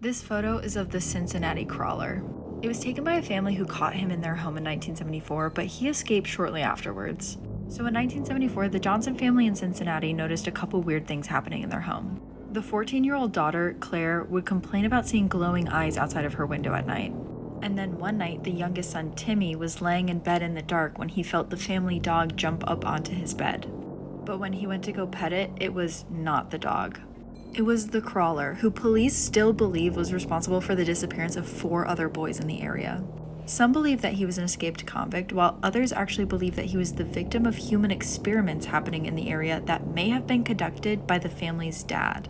This photo is of the Cincinnati crawler. It was taken by a family who caught him in their home in 1974, but he escaped shortly afterwards. So in 1974, the Johnson family in Cincinnati noticed a couple weird things happening in their home. The 14-year-old daughter, Claire, would complain about seeing glowing eyes outside of her window at night. And then one night, the youngest son, Timmy, was laying in bed in the dark when he felt the family dog jump up onto his bed. But when he went to go pet it, it was not the dog. It was the crawler, who police still believe was responsible for the disappearance of 4 other boys in the area. Some believe that he was an escaped convict, while others actually believe that he was the victim of human experiments happening in the area that may have been conducted by the family's dad.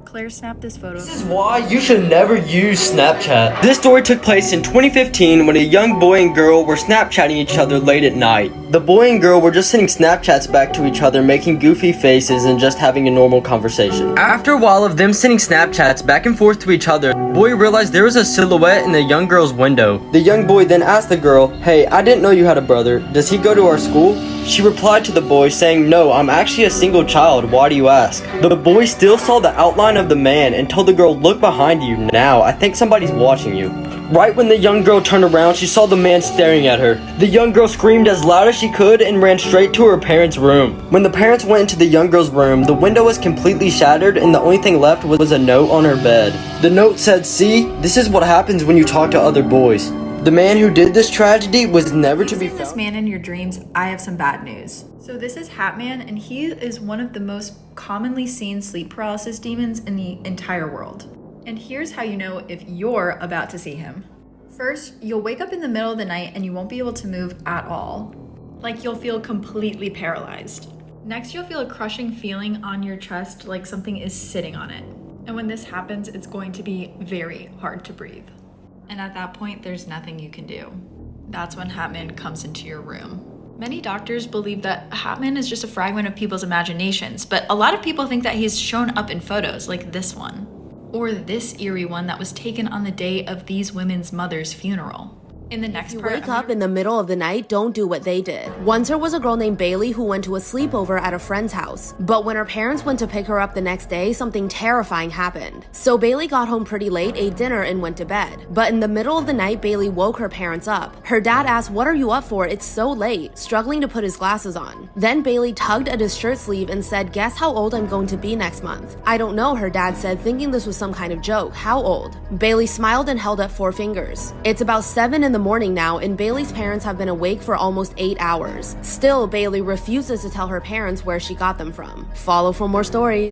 Claire snapped this photo. This is why you should never use Snapchat. This story took place in 2015 when a young boy and girl were Snapchatting each other late at night. The boy and girl were just sending Snapchats back to each other, making goofy faces and just having a normal conversation. After a while of them sending Snapchats back and forth to each other, the boy realized there was a silhouette in the young girl's window. The young boy then asked the girl, "Hey, I didn't know you had a brother. Does he go to our school?" She replied to the boy saying, "No, I'm actually a single child. Why do you ask?" The boy still saw the outline of the man and told the girl, "Look behind you now. I think somebody's watching you." Right when the young girl turned around, she saw the man staring at her. The young girl screamed as loud as she could and ran straight to her parents' room. When the parents went into the young girl's room, the window was completely shattered and the only thing left was a note on her bed. The note said, "See, this is what happens when you talk to other boys." The man who did this tragedy was never to be found. This man in your dreams, I have some bad news. So this is Hatman, and he is one of the most commonly seen sleep paralysis demons in the entire world. And here's how you know if you're about to see him. First, you'll wake up in the middle of the night and you won't be able to move at all. Like you'll feel completely paralyzed. Next, you'll feel a crushing feeling on your chest like something is sitting on it. And when this happens, it's going to be very hard to breathe. And at that point, there's nothing you can do. That's when Hatman comes into your room. Many doctors believe that Hatman is just a fragment of people's imaginations, but a lot of people think that he's shown up in photos like this one, or this eerie one that was taken on the day of these women's mother's funeral. In the next part, wake up in the middle of the night, don't do what they did. Once there was a girl named Bailey who went to a sleepover at a friend's house. But when her parents went to pick her up the next day, something terrifying happened. So Bailey got home pretty late, ate dinner, and went to bed. But in the middle of the night, Bailey woke her parents up. Her dad asked, "What are you up for? It's so late," struggling to put his glasses on. Then Bailey tugged at his shirt sleeve and said, "Guess how old I'm going to be next month?" "I don't know," her dad said, thinking this was some kind of joke. "How old?" Bailey smiled and held up 4 fingers. It's about 7 in the morning now, and Bailey's parents have been awake for almost 8 hours. Still, Bailey refuses to tell her parents where she got them from. Follow for more stories.